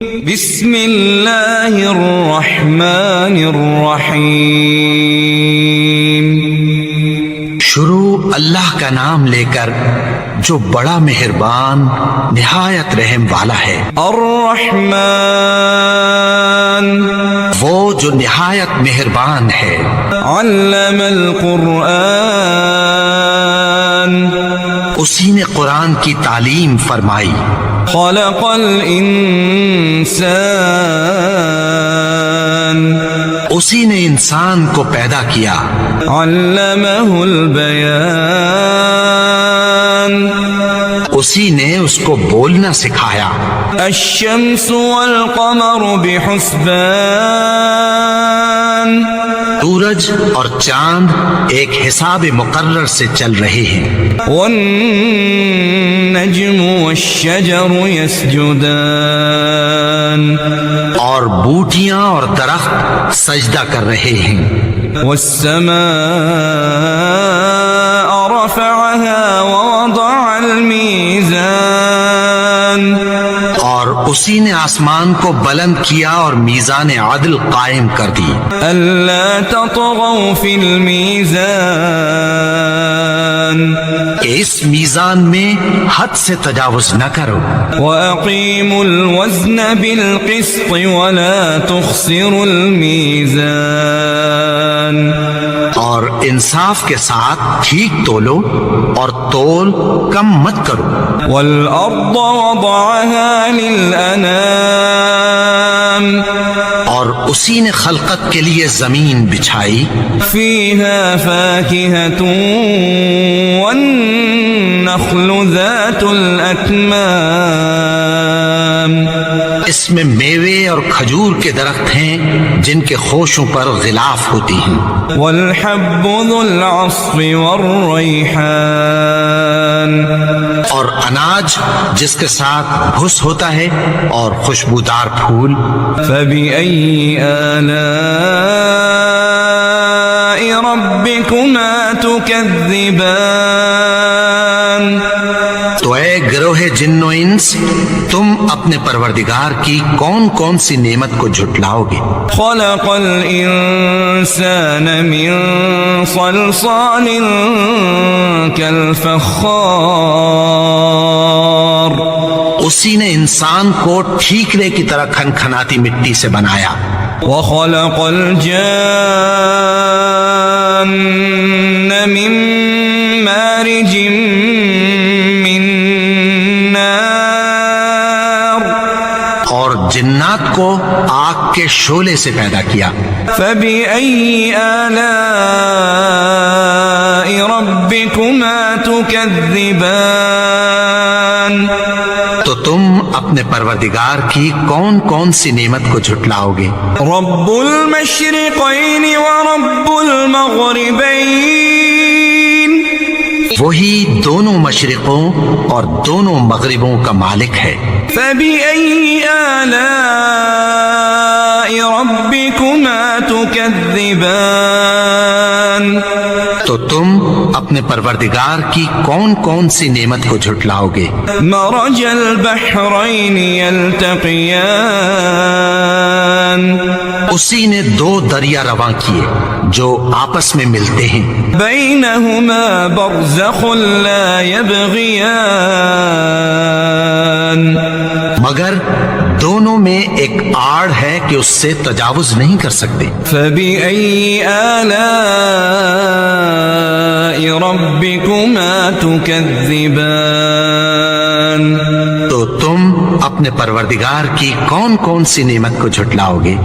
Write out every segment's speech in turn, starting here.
بسم اللہ الرحمن الرحیم۔ شروع اللہ کا نام لے کر جو بڑا مہربان نہایت رحم والا ہے۔ الرحمن، وہ جو نہایت مہربان ہے۔ علم القرآن، اسی نے قرآن کی تعلیم فرمائی۔ خلق الانسان، اسی نے انسان کو پیدا کیا۔ علمہ البیان، اسی نے اس کو بولنا سکھایا۔ الشمس والقمر بحسبان، سورج اور چاند ایک حساب مقرر سے چل رہے ہیں۔ والنجم والشجر يسجدان، اور بوٹیاں اور درخت سجدہ کر رہے ہیں۔ والسماء رفعها ووضع الميزان، اور اسی نے آسمان کو بلند کیا اور میزان عدل قائم کر دی۔ ألا تطغوا في الميزان، کہ اس میزان میں حد سے تجاوز نہ کرو۔ وأقيموا الوزن بالقسط ولا تخسروا الميزان، اور انصاف کے ساتھ ٹھیک تولو اور تول کم مت کرو۔ والأرض وضعها للأنام، اور اسی نے خلقت کے لیے زمین بچھائی۔ فيها فاكهة والنخل ذات الأكمام، اس میں میوے اور کھجور کے درخت ہیں جن کے خوشوں پر غلاف ہوتی ہیں۔ والحب ذو العصف والریحان، اور اناج جس کے ساتھ بھس ہوتا ہے اور خوشبودار پھول۔ فبأي آلاء ربكما تكذبان، تو اے گروہ جن و انس، تم اپنے پروردگار کی کون کون سی نعمت کو جھٹلاؤ گے؟ خلق الانسان من صلصال كالفخار، اسی نے انسان کو ٹھیکرے کی طرح کھنکھناتی مٹی سے بنایا۔ وخلق الجان من مارج من نار، اور جنات کو آگ کے شعلے سے پیدا کیا۔ فبأي آلاء ربكما تكذبان، تو تم اپنے پروردگار کی کون کون سی نعمت کو جھٹلاؤ گے؟ رب المشرقین ورب المغربین، وہی دونوں مشرقوں اور دونوں مغربوں کا مالک ہے۔ فبأي آلاء ربكما تكذبان، تو تم اپنے پروردگار کی کون کون سی نعمت کو جھٹلاؤ گے؟ مرج البحرین یلتقیان، اسی نے دو دریا رواں کیے جو آپس میں ملتے ہیں۔ بینہما برزخ لا یبغیان، مگر دونوں میں ایک آڑ ہے کہ اس سے تجاوز نہیں کر سکتے۔ فبأي آلاء ربكما تكذبان، تو تم اپنے پروردگار کی کون کون سی نعمت کو جھٹلاؤ گے؟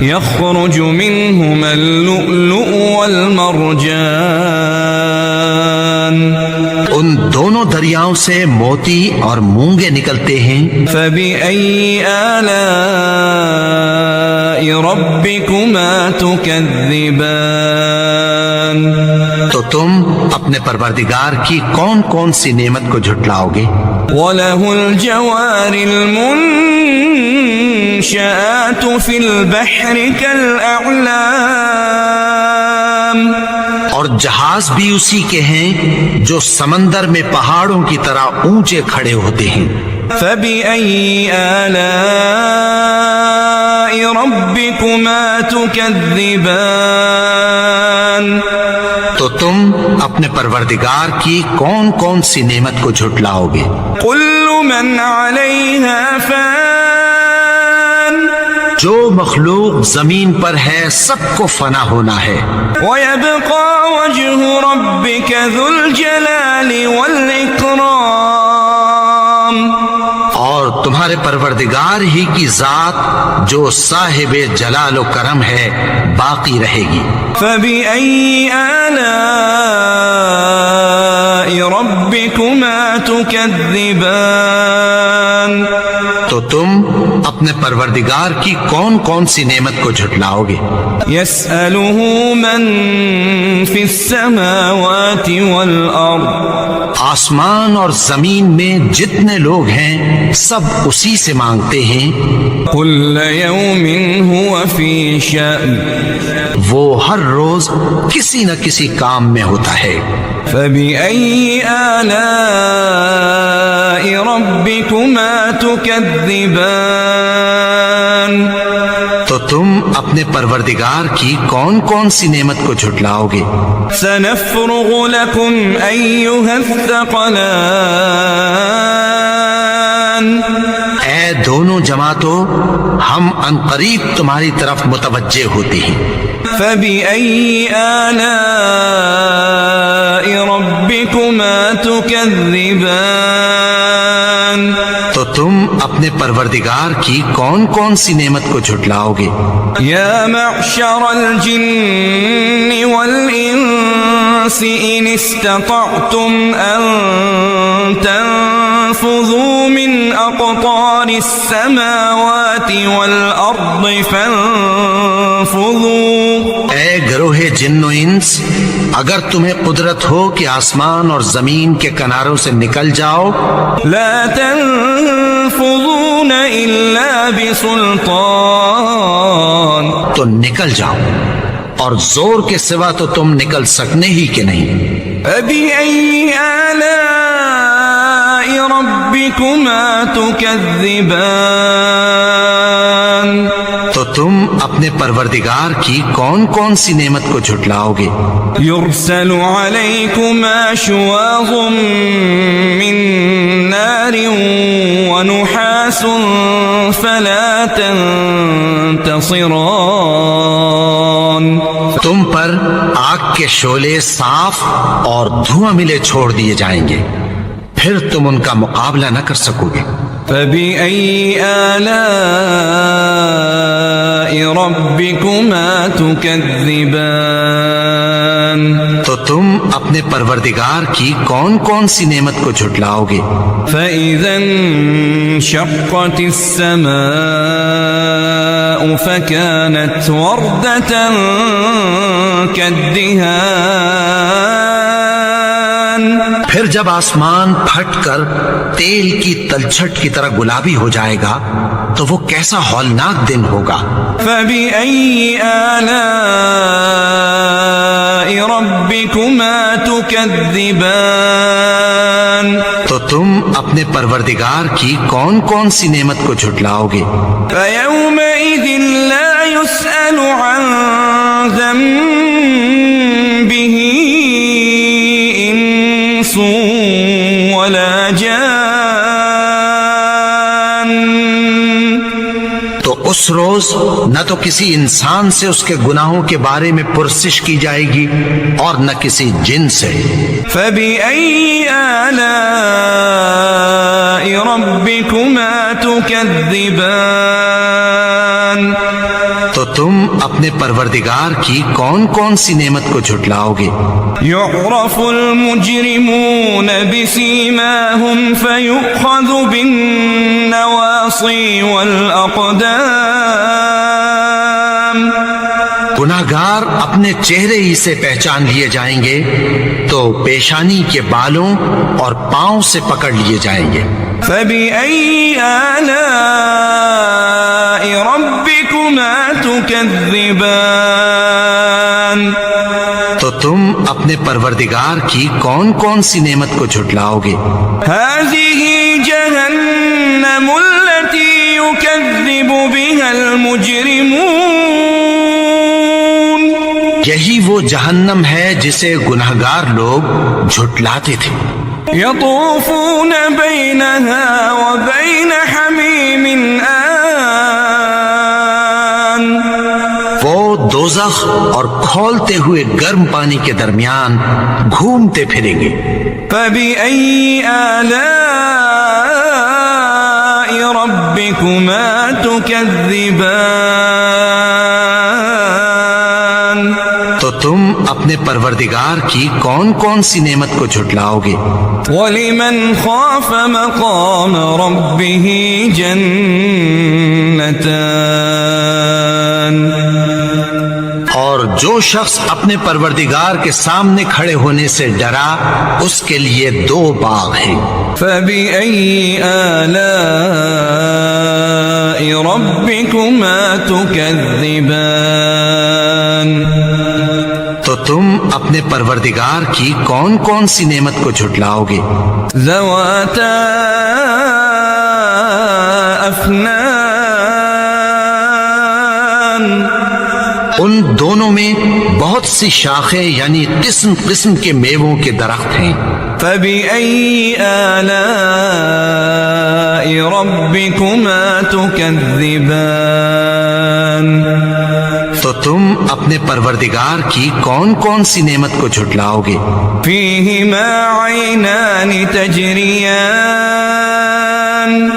يخرج منهما اللؤلؤ والمرجان، ان دونوں دریاؤں سے موتی اور مونگے نکلتے ہیں۔ فبأي آلاء ربكما تكذبان، تو تم اپنے پروردگار کی کون کون سی نعمت کو جھٹلاؤ گے؟ وله الجوار المنشآت في البحر كالأعلام، اور جہاز بھی اسی کے ہیں جو سمندر میں پہاڑوں کی طرح اونچے کھڑے ہوتے ہیں۔ فبأي آلاء ربكما تكذبان تو تم اپنے پروردگار کی کون کون سی نعمت کو جھٹلاؤ گے؟ كل من عليها فان جو مخلوق زمین پر ہے سب کو فنا ہونا ہے، ويبقى وجه ربك ذو الجلال والإكرام اور تمہارے پروردگار ہی کی ذات جو صاحب جلال و کرم ہے باقی رہے گی۔ فبأي آلاء ربكما تكذبان تو تم اپنے پروردگار کی کون کون سی نعمت کو جھٹلاؤ گے؟ يسأله من في السماوات والأرض آسمان اور زمین میں جتنے لوگ ہیں سب اسی سے مانگتے ہیں، كل يوم هو في شأن وہ ہر روز کسی نہ کسی کام میں ہوتا ہے۔ فبأي آلاء ربكما تكذبان تو تم اپنے پروردگار کی کون کون سی نعمت کو جھٹلاؤ گے؟ سنفرغ لكم أيها الثقلان اے دونوں جماعتوں، ہم عنقریب تمہاری طرف متوجہ ہوتے ہیں۔ فبأي آلاء ربكما تكذبان تو تم اپنے پروردگار کی کون کون سی نعمت کو جھٹلاؤ گے؟ يا معشر الجن والإنس إن استطعتم أن تنفذوا من أقطار السماوات والأرض فانفذوا اے گروہ جن و انس، اگر تمہیں قدرت ہو کہ آسمان اور زمین کے کناروں سے نکل جاؤ، لا تنفذون إلا بسلطان تو نکل جاؤ، اور زور کے سوا تو تم نکل سکنے ہی کہ نہیں۔ فبأي آلاء ربكما تكذبان تو تم اپنے پروردگار کی کون کون سی نعمت کو جھٹلاؤ گے؟ يرسل عليكما شواظ من نار ونحاس فلا تنتصران تم پر آگ کے شعلے صاف اور دھواں ملے چھوڑ دیے جائیں گے، پھر تم ان کا مقابلہ نہ کر سکو گے۔ فبأي آلاء ربكما تكذبان تو تم اپنے پروردگار کی کون کون سی نعمت کو جھٹلاؤ گے؟ فإذا انشقت السماء فكانت وردة كالدهان پھر جب آسمان پھٹ کر تیل کی تلچھٹ کی طرح گلابی ہو جائے گا تو وہ کیسا ہولناک دن ہوگا۔ فبأي آلاء ربكما تكذبان تو تم اپنے پروردگار کی کون کون سی نعمت کو جھٹلاؤ گے؟ فيومئذ لا يسأل عن ذنبه إنس ولا جان تو اس روز نہ تو کسی انسان سے اس کے گناہوں کے بارے میں پرسش کی جائے گی اور نہ کسی جن سے۔ فبأي آلاء ربكما تكذبان تو تم اپنے پروردگار کی کون کون سی نعمت کو جھٹلاؤ گے؟ يعرف المجرمون بسيماهم فيؤخذ بالنواصي والأقدام گناہگار اپنے چہرے ہی سے پہچان لیے جائیں گے تو پیشانی کے بالوں اور پاؤں سے پکڑ لیے جائیں گے۔ فبأي آلاء ربكما تكذبان تو تم اپنے پروردگار کی کون کون سی نعمت کو جھٹلاؤ گے؟ هذه جهنم التي يكذب بها المجرمون یہی وہ جہنم ہے جسے گنہگار لوگ جھٹلاتے تھے. يطوفون بينها وبين حميم آن. وہ دوزخ اور کھولتے ہوئے گرم پانی کے درمیان گھومتے پھریں گے. فبأي آلاء ربكما تكذبان. تو تم اپنے پروردگار کی کون کون سی نعمت کو جھٹلاؤ گے؟ وَلِمَنْ خَافَ مَقَامَ رَبِّهِ جَنَّتَانِ. اور جو شخص اپنے پروردگار کے سامنے کھڑے ہونے سے ڈرا اس کے لیے 2 باغ ہیں. فَبِأَيِّ آلَاءِ رَبِّكُمَا تُكَذِّبَانِ. تو تم اپنے پروردگار کی کون کون سی نعمت کو جھٹلاؤ گے؟ ذواتا افنان. ان دونوں میں بہت سی شاخیں یعنی قسم قسم کے میووں کے درخت ہیں. فبأي آلاء ربكما تكذبان. تو تم اپنے پروردگار کی کون کون سی نعمت کو جھٹلاؤ گے؟ فيهما عينان تجريان.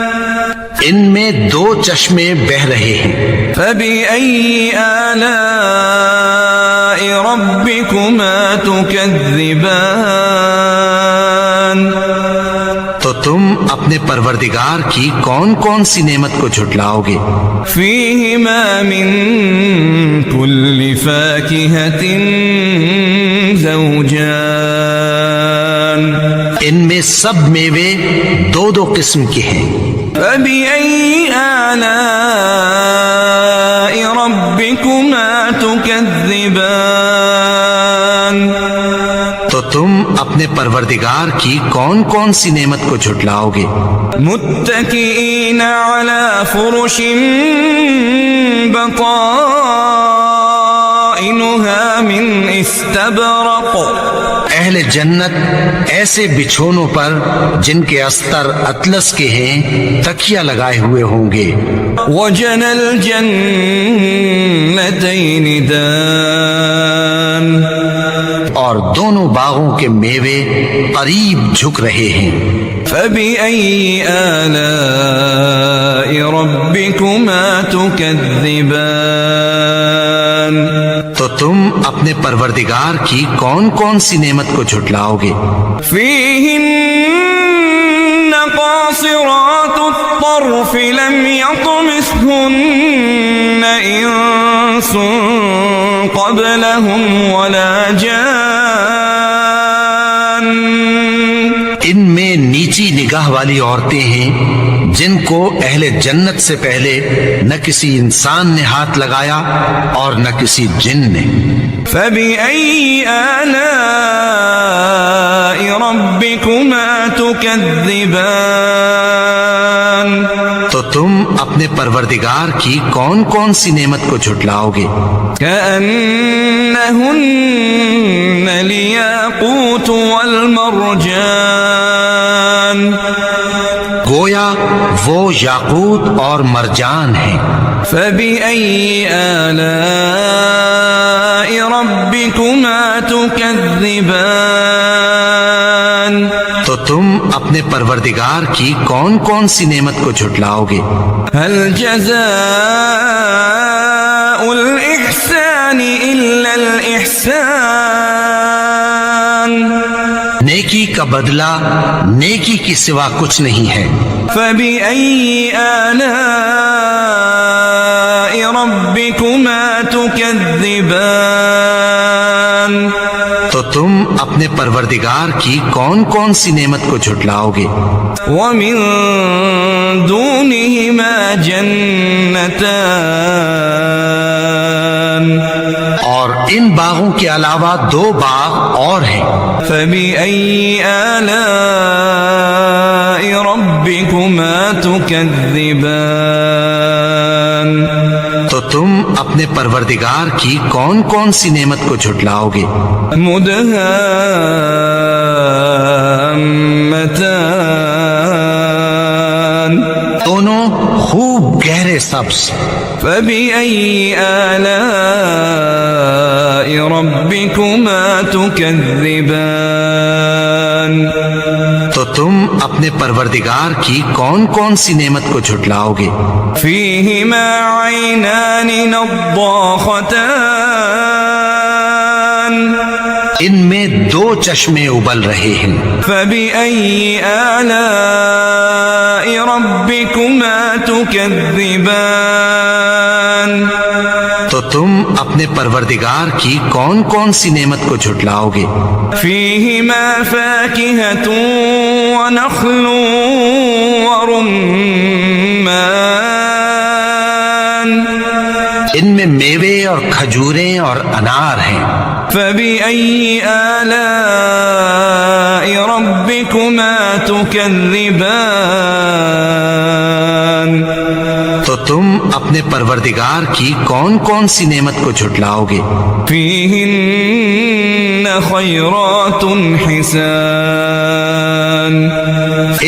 ان میں 2 چشمے بہ رہے ہیں. فبأي آلاء ربكما تكذبان. تو تم اپنے پروردگار کی کون کون سی نعمت کو جھٹلاؤ گے؟ فيهما من كل فاكهة زوجان. ان میں سب میوے 2 قسم کے ہیں. فبأي آلاء ربكما تكذبان. تو تم اپنے پروردگار کی کون کون سی نعمت کو جھٹلاؤ گے؟ متكئين على فرش بطائنها من استبرق. اہل جنت ایسے بچھونوں پر جن کے استر اطلس کے ہیں تکیہ لگائے ہوئے ہوں گے. وجنى الجنتين دان. اور دونوں باغوں کے میوے قریب جھک رہے ہیں. فبأي آلاء ربكما تكذبان. تو تم اپنے پروردگار کی کون کون سی نعمت کو جھٹلاؤ گے؟ فيهن قاصرات الطرف لم يطمثهن إنس قبلهم ولا جان. ان میں نیچی نگاہ والی عورتیں ہیں جن کو اہل جنت سے پہلے نہ کسی انسان نے ہاتھ لگایا اور نہ کسی جن نے. فبأي آلاء ربكما تكذبان. تو تم اپنے پروردگار کی کون کون سی نعمت کو جھٹلاؤ گے؟ كأنهن الياقوت والمرجان. گویا وہ یاقوت اور مرجان ہیں. فبأي آلاء ربكما تكذبان. تو تم اپنے پروردگار کی کون کون سی نعمت کو جھٹلاؤ گے؟ هل جزاء الإحسان إلا الإحسان. نیکی کا بدلہ نیکی کی سوا کچھ نہیں ہے. فبأي آلاء ربكما تكذبان. تو تم اپنے پروردگار کی کون کون سی نعمت کو جھٹلاؤ گے؟ ومن دونهما جنتان. اور ان باغوں کے علاوہ 2 باغ اور ہیں. فبأي آلاء ربكما تكذبان. تو تم اپنے پروردگار کی کون کون سی نعمت کو جھٹلاؤ گے؟ مدهامتان دونوں خوب گہرے سبز. فبأي آلاء ربكما تكذبان تو تم اپنے پروردگار کی کون کون سی نعمت کو جھٹلاؤ گے؟ فيهما عينان نضاختان ان میں دو چشمے ابل رہے ہیں. فبأي آلاء ربكما تكذبان تو تم اپنے پروردگار کی کون کون سی نعمت کو جھٹلاؤ گے؟ فيهما فاكهة ونخل ورمان ان میں میوے اور کھجوریں اور انار ہیں. فبأي آلاء ربكما تكذبان تو تم اپنے پروردگار کی کون کون سی نعمت کو جھٹلاؤ گے؟ فيهن خيرات حسان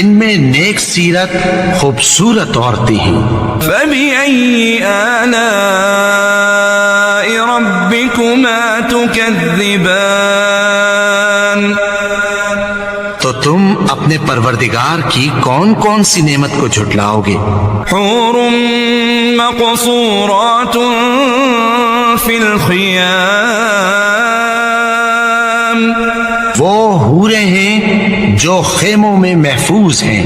ان میں نیک سیرت خوبصورت عورتیں ہیں. فبأي آلاء ربكما تكذبان تو تم اپنے پروردگار کی کون کون سی نعمت کو جھٹلاؤ گے؟ حور مقصورات في الخيام وہ حوریں ہیں جو خیموں میں محفوظ ہیں.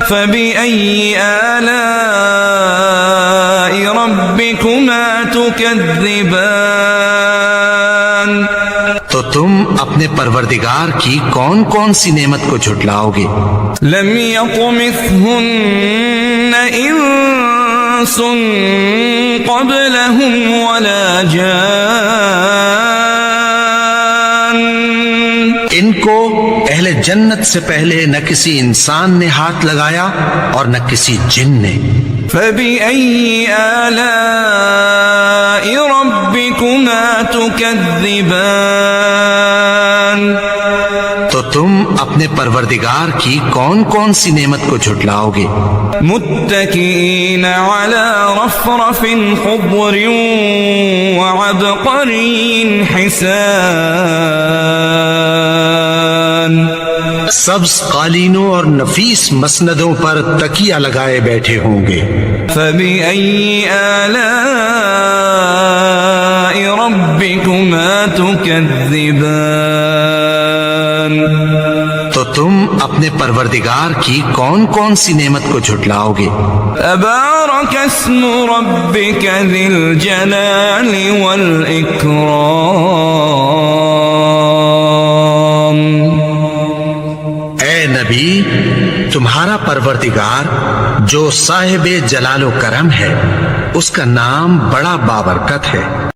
فبأي آلاء ربكما تكذبان تو تم اپنے پروردگار کی کون کون سی نعمت کو جھٹلاؤ گے؟ لم يطمثهن انس قبلهم ولا جان ان کو اہل جنت سے پہلے نہ کسی انسان نے ہاتھ لگایا اور نہ کسی جن نے. فبأي آلاء ربكما تكذبان تو تم اپنے پروردگار کی کون کون سی نعمت کو جھٹلاؤ گے؟ متكئين على رفرف خضر وعبقري حسان سبز قالینوں اور نفیس مسندوں پر تکیہ لگائے بیٹھے ہوں گے. فبأي آلاء ربكما تكذبان تو تم اپنے پروردگار کی کون کون سی نعمت کو جھٹلاؤ گے؟ تبارك اسم ربك ذي الجلال والإكرام اے نبی، تمہارا پروردگار جو صاحب جلال و کرم ہے، اس کا نام بڑا بابرکت ہے.